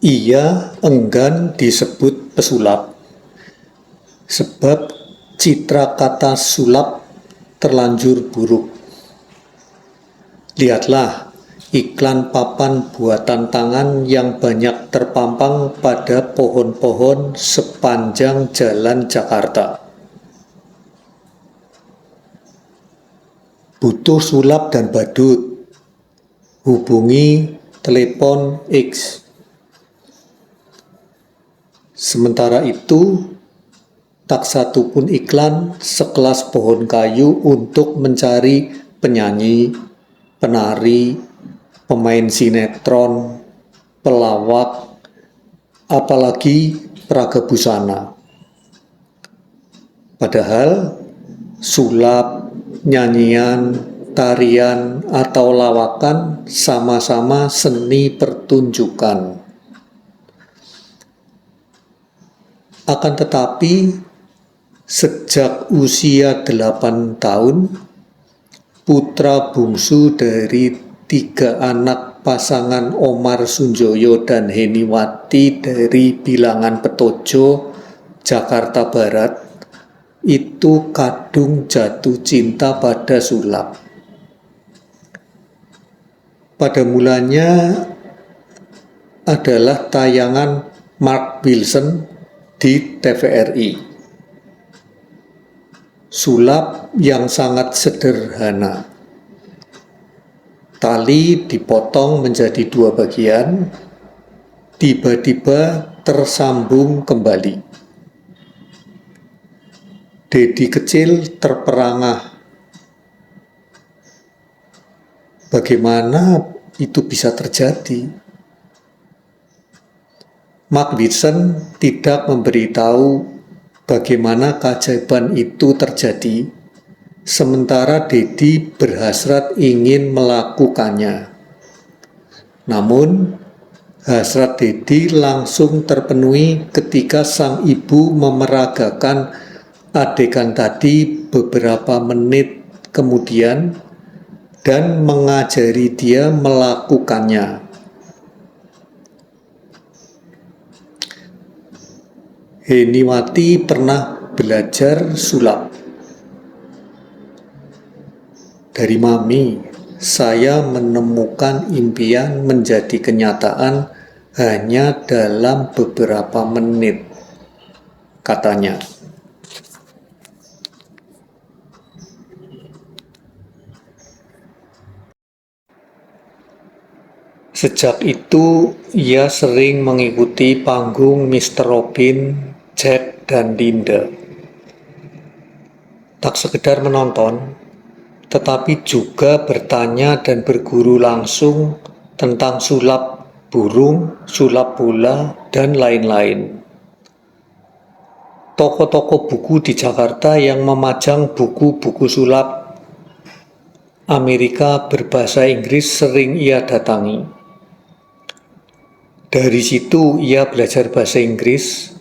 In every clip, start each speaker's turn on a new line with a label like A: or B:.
A: Ia enggan disebut pesulap, sebab citra kata sulap terlanjur buruk. Lihatlah iklan papan buatan tangan yang banyak terpampang pada pohon-pohon sepanjang jalan Jakarta. Butuh sulap dan badut? Hubungi telepon X. Sementara itu, tak satu pun iklan sekelas pohon kayu untuk mencari penyanyi, penari, pemain sinetron, pelawak, apalagi peraga busana. Padahal sulap, nyanyian, tarian, atau lawakan sama-sama seni pertunjukan. Akan tetapi, sejak usia 8 tahun, putra bungsu dari 3 anak pasangan Omar Sunjoyo dan Heniwati dari Bilangan Petojo, Jakarta Barat, itu kadung jatuh cinta pada sulap. Pada mulanya adalah tayangan Mark Wilson di TVRI. Sulap yang sangat sederhana. Tali dipotong menjadi 2 bagian, tiba-tiba tersambung kembali. Dedi kecil terperangah. Bagaimana itu bisa terjadi? Mark Wilson tidak memberitahu bagaimana keajaiban itu terjadi, sementara Dedi berhasrat ingin melakukannya. Namun, hasrat Dedi langsung terpenuhi ketika sang ibu memeragakan adegan tadi beberapa menit kemudian dan mengajari dia melakukannya. Heniwati pernah belajar sulap. Dari Mami, saya menemukan impian menjadi kenyataan hanya dalam beberapa menit, katanya. Sejak itu, ia sering mengikuti panggung Mr. Robin, Jack, dan Linda. Tak sekedar menonton, tetapi juga bertanya dan berguru langsung tentang sulap burung, sulap bola, dan lain-lain. Toko-toko buku di Jakarta yang memajang buku-buku sulap Amerika berbahasa Inggris sering ia datangi. Dari situ ia belajar bahasa Inggris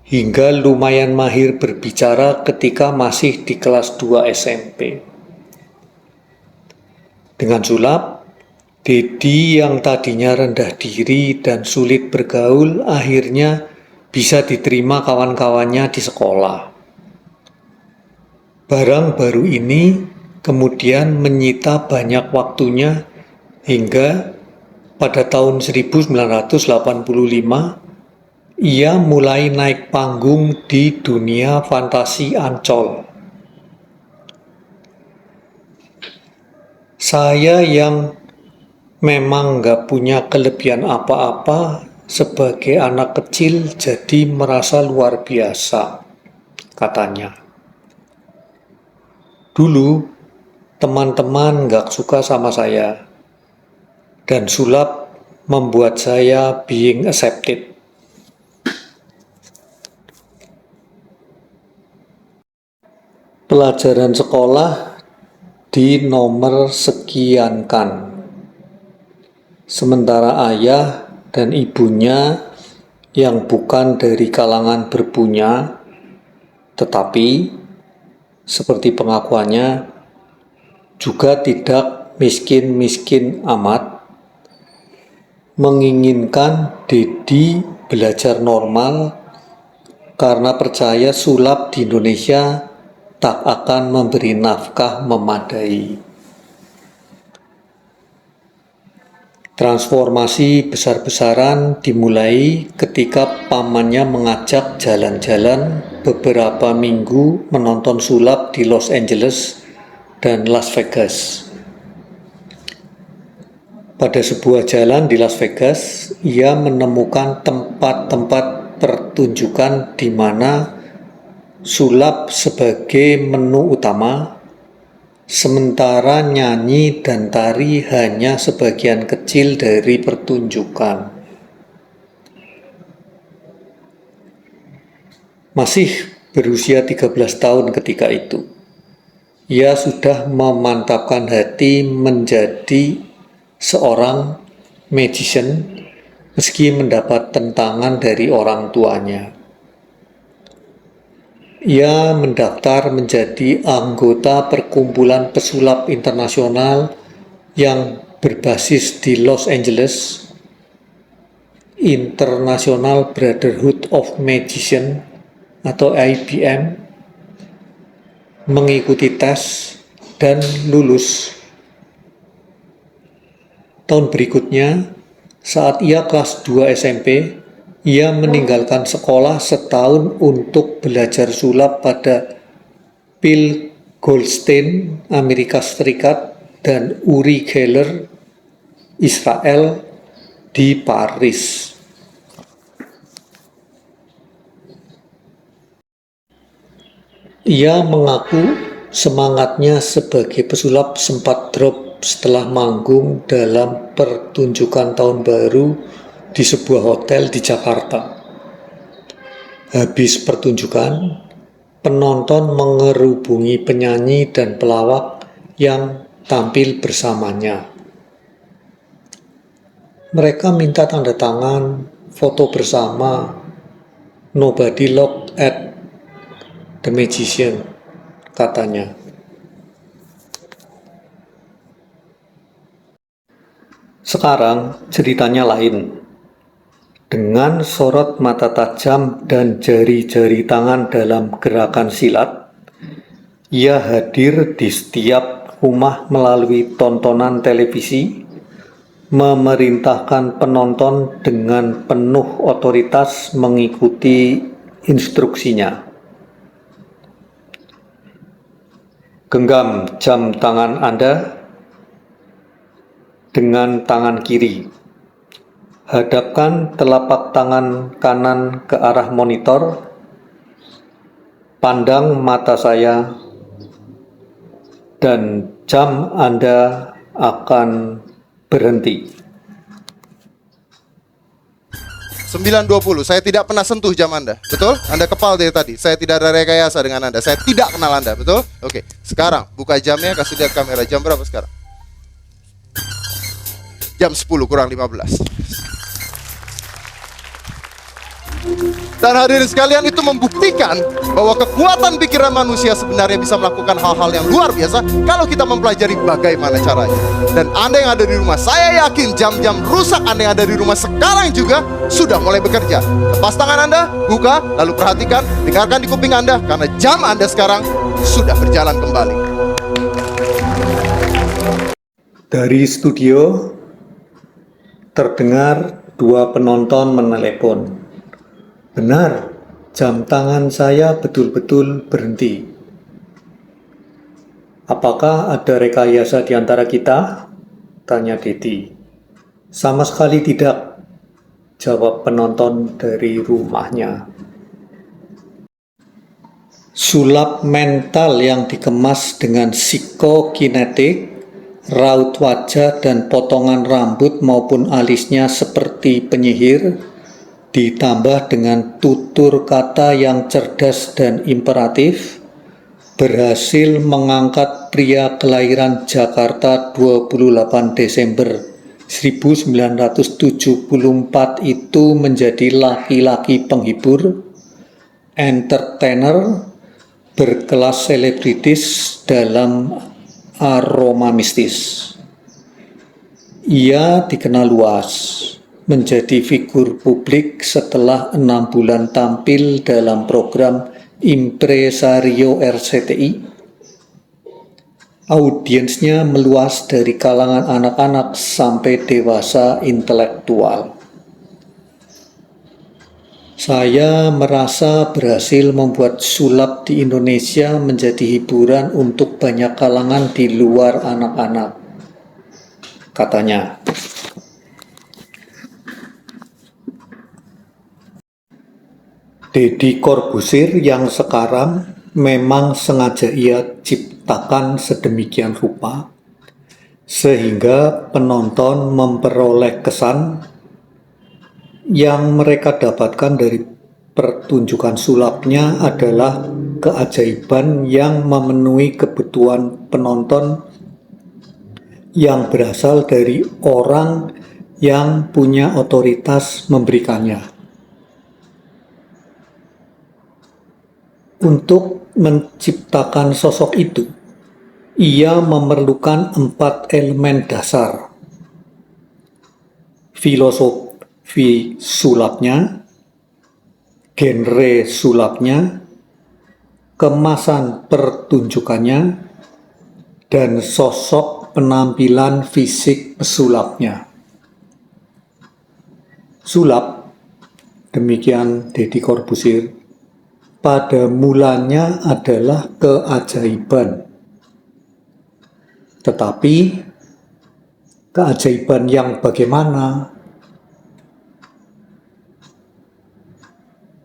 A: hingga lumayan mahir berbicara ketika masih di kelas 2 SMP. Dengan sulap, Dedi yang tadinya rendah diri dan sulit bergaul akhirnya bisa diterima kawan-kawannya di sekolah. Barang baru ini kemudian menyita banyak waktunya hingga pada tahun 1985 ia mulai naik panggung di dunia fantasi Ancol. Saya yang memang gak punya kelebihan apa-apa sebagai anak kecil jadi merasa luar biasa, katanya. Dulu teman-teman gak suka sama saya, dan sulap membuat saya being accepted. Pelajaran sekolah di nomor sekiankan. Sementara ayah dan ibunya yang bukan dari kalangan berpunya, tetapi seperti pengakuannya juga tidak miskin-miskin amat, menginginkan Dedi belajar normal karena percaya sulap di Indonesia tak akan memberi nafkah memadai. Transformasi besar-besaran dimulai ketika pamannya mengajak jalan-jalan beberapa minggu menonton sulap di Los Angeles dan Las Vegas. Pada sebuah jalan di Las Vegas, ia menemukan tempat-tempat pertunjukan di mana sulap sebagai menu utama, sementara nyanyi dan tari hanya sebagian kecil dari pertunjukan. Masih berusia 13 tahun ketika itu, ia sudah memantapkan hati menjadi seorang magician meski mendapat tentangan dari orang tuanya. Ia mendaftar menjadi anggota perkumpulan pesulap internasional yang berbasis di Los Angeles, International Brotherhood of Magicians atau IBM, mengikuti tes dan lulus. Tahun berikutnya, saat ia kelas 2 SMP, ia meninggalkan sekolah setahun untuk belajar sulap pada Phil Goldstein, Amerika Serikat, dan Uri Geller, Israel, di Paris. Ia mengaku semangatnya sebagai pesulap sempat drop setelah manggung dalam pertunjukan tahun baru di sebuah hotel di Jakarta. Habis pertunjukan, penonton mengerubungi penyanyi dan pelawak yang tampil bersamanya. Mereka minta tanda tangan, foto bersama. Nobody looked at the magician, katanya. Sekarang ceritanya lain. Dengan sorot mata tajam dan jari-jari tangan dalam gerakan silat, ia hadir di setiap rumah melalui tontonan televisi, memerintahkan penonton dengan penuh otoritas mengikuti instruksinya. Genggam jam tangan Anda dengan tangan kiri. Hadapkan telapak tangan kanan ke arah monitor. Pandang mata saya dan jam Anda akan berhenti.
B: 9.20, saya tidak pernah sentuh jam Anda, betul? Anda kepal dari tadi, saya tidak ada rekayasa dengan Anda, saya tidak kenal Anda, betul? Oke, sekarang buka jamnya, kasih lihat kamera, jam berapa sekarang? Jam 10 kurang 15. Dan hadirin sekalian, itu membuktikan bahwa kekuatan pikiran manusia sebenarnya bisa melakukan hal-hal yang luar biasa kalau kita mempelajari bagaimana caranya. Dan Anda yang ada di rumah, saya yakin jam-jam rusak Anda yang ada di rumah sekarang juga sudah mulai bekerja. Lepas tangan Anda, buka, lalu perhatikan, dengarkan di kuping Anda, karena jam Anda sekarang sudah berjalan kembali.
A: Dari studio terdengar dua penonton menelepon. Benar, jam tangan saya betul-betul berhenti. Apakah ada rekayasa di antara kita? Tanya Dedi. Sama sekali tidak, jawab penonton dari rumahnya. Sulap mental yang dikemas dengan psikokinetik, raut wajah dan potongan rambut maupun alisnya seperti penyihir, ditambah dengan tutur kata yang cerdas dan imperatif, berhasil mengangkat pria kelahiran Jakarta 28 Desember 1974 itu menjadi laki-laki penghibur, entertainer, berkelas selebritis dalam aroma mistis. Ia dikenal luas, menjadi figur publik setelah 6 bulan tampil dalam program Impresario RCTI. Audiensnya meluas dari kalangan anak-anak sampai dewasa intelektual. Saya merasa berhasil membuat sulap di Indonesia menjadi hiburan untuk banyak kalangan di luar anak-anak, katanya. Deddy Corbuzier yang sekarang memang sengaja ia ciptakan sedemikian rupa, sehingga penonton memperoleh kesan yang mereka dapatkan dari pertunjukan sulapnya adalah keajaiban yang memenuhi kebutuhan penonton yang berasal dari orang yang punya otoritas memberikannya. Untuk menciptakan sosok itu, ia memerlukan 4 elemen dasar: filosofi sulapnya, genre sulapnya, kemasan pertunjukannya, dan sosok penampilan fisik pesulapnya. Sulap, demikian Deddy Corbuzier, pada mulanya adalah keajaiban. Tetapi keajaiban yang bagaimana?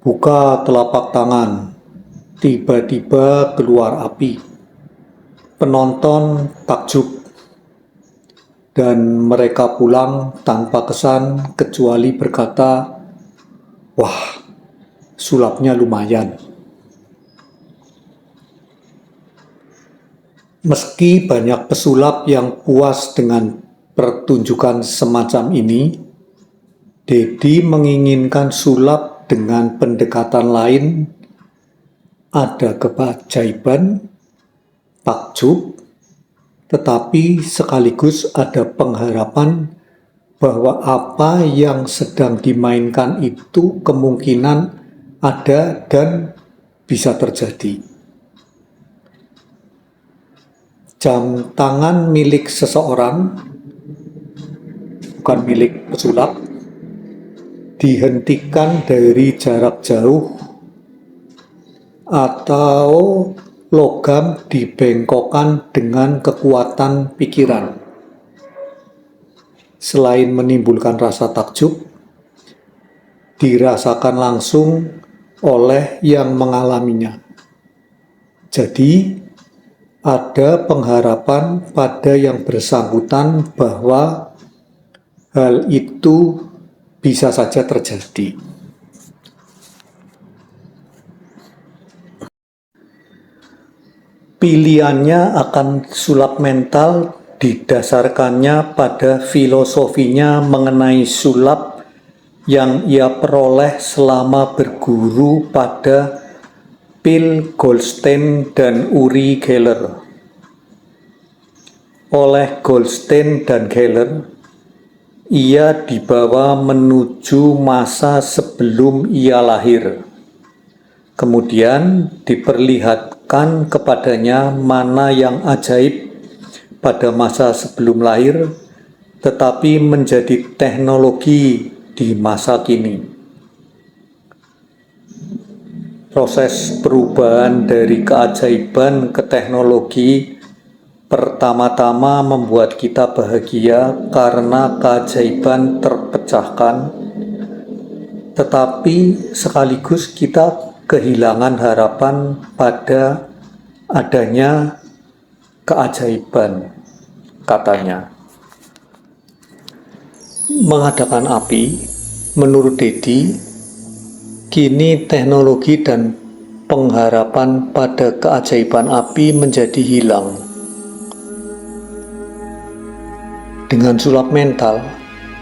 A: Buka telapak tangan, tiba-tiba keluar api. Penonton takjub, dan mereka pulang tanpa kesan kecuali berkata, "Wah, sulapnya lumayan." Meski banyak pesulap yang puas dengan pertunjukan semacam ini, Deddy menginginkan sulap dengan pendekatan lain. Ada keajaiban, takjub, tetapi sekaligus ada pengharapan bahwa apa yang sedang dimainkan itu kemungkinan ada dan bisa terjadi. Jam tangan milik seseorang, bukan milik pesulap, dihentikan dari jarak jauh, atau logam dibengkokkan dengan kekuatan pikiran. Selain menimbulkan rasa takjub, dirasakan langsung oleh yang mengalaminya. Jadi, ada pengharapan pada yang bersangkutan bahwa hal itu bisa saja terjadi. Pilihannya akan sulap mental didasarkannya pada filosofinya mengenai sulap yang ia peroleh selama berguru pada Phil Goldstein dan Uri Geller. Oleh Goldstein dan Geller, ia dibawa menuju masa sebelum ia lahir. Kemudian diperlihatkan kepadanya mana yang ajaib pada masa sebelum lahir, tetapi menjadi teknologi di masa kini. Proses perubahan dari keajaiban ke teknologi pertama-tama membuat kita bahagia karena keajaiban terpecahkan, tetapi sekaligus kita kehilangan harapan pada adanya keajaiban, katanya. Mengadakan api, menurut Deddy, kini teknologi dan pengharapan pada keajaiban api menjadi hilang. Dengan sulap mental,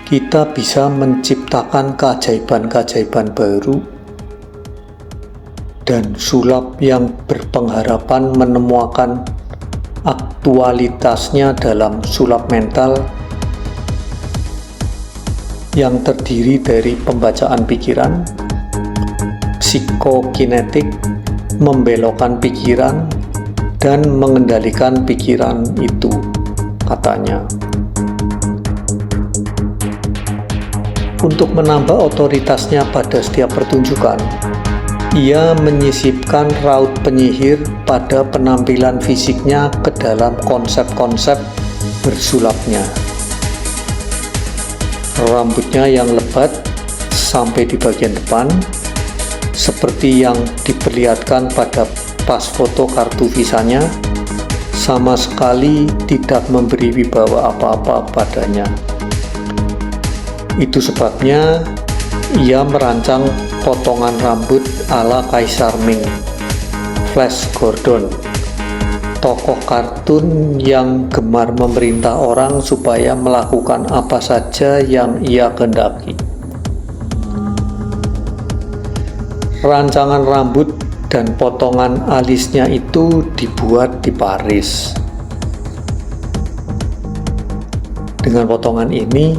A: kita bisa menciptakan keajaiban-keajaiban baru, dan sulap yang berpengharapan menemukan aktualitasnya dalam sulap mental yang terdiri dari pembacaan pikiran, psikokinetik, membelokkan pikiran, dan mengendalikan pikiran itu, katanya. Untuk menambah otoritasnya pada setiap pertunjukan, ia menyisipkan raut penyihir pada penampilan fisiknya ke dalam konsep-konsep bersulapnya. Rambutnya yang lebat sampai di bagian depan, seperti yang diperlihatkan pada pas foto kartu visanya, sama sekali tidak memberi wibawa apa-apa padanya. Itu sebabnya ia merancang potongan rambut ala Kaisar Ming, Flash Gordon, tokoh kartun yang gemar memerintah orang supaya melakukan apa saja yang ia kehendaki. Rancangan rambut dan potongan alisnya itu dibuat di Paris. Dengan potongan ini,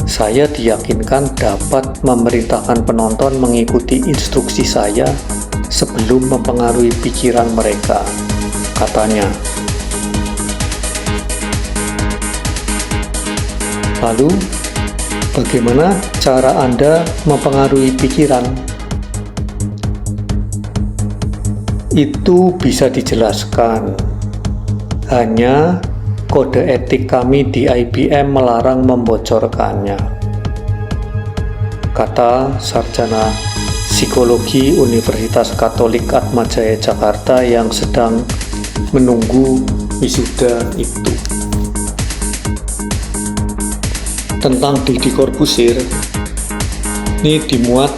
A: saya diyakinkan dapat memerintahkan penonton mengikuti instruksi saya sebelum mempengaruhi pikiran mereka, katanya. Lalu, bagaimana cara Anda mempengaruhi pikiran? Itu bisa dijelaskan. Hanya kode etik kami di IBM melarang membocorkannya, kata sarjana psikologi Universitas Katolik Atmajaya Jakarta yang sedang menunggu wisuda itu. Tentang Deddy Corbuzier, ini dimuat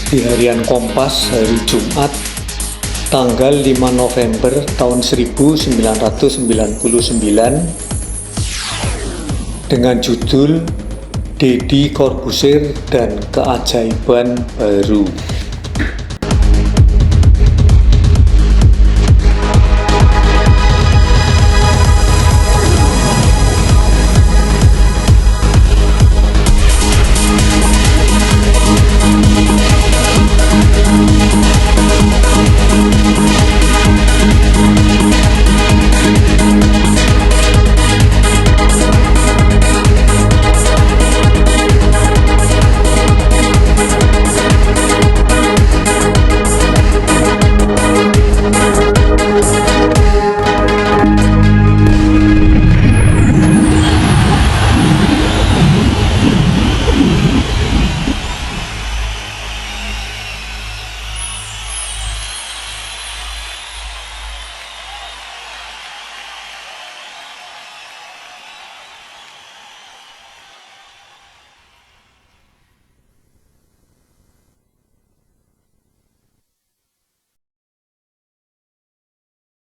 A: di harian Kompas hari Jumat tanggal 5 November tahun 1999 dengan judul Deddy Corbuzier dan Keajaiban Baru.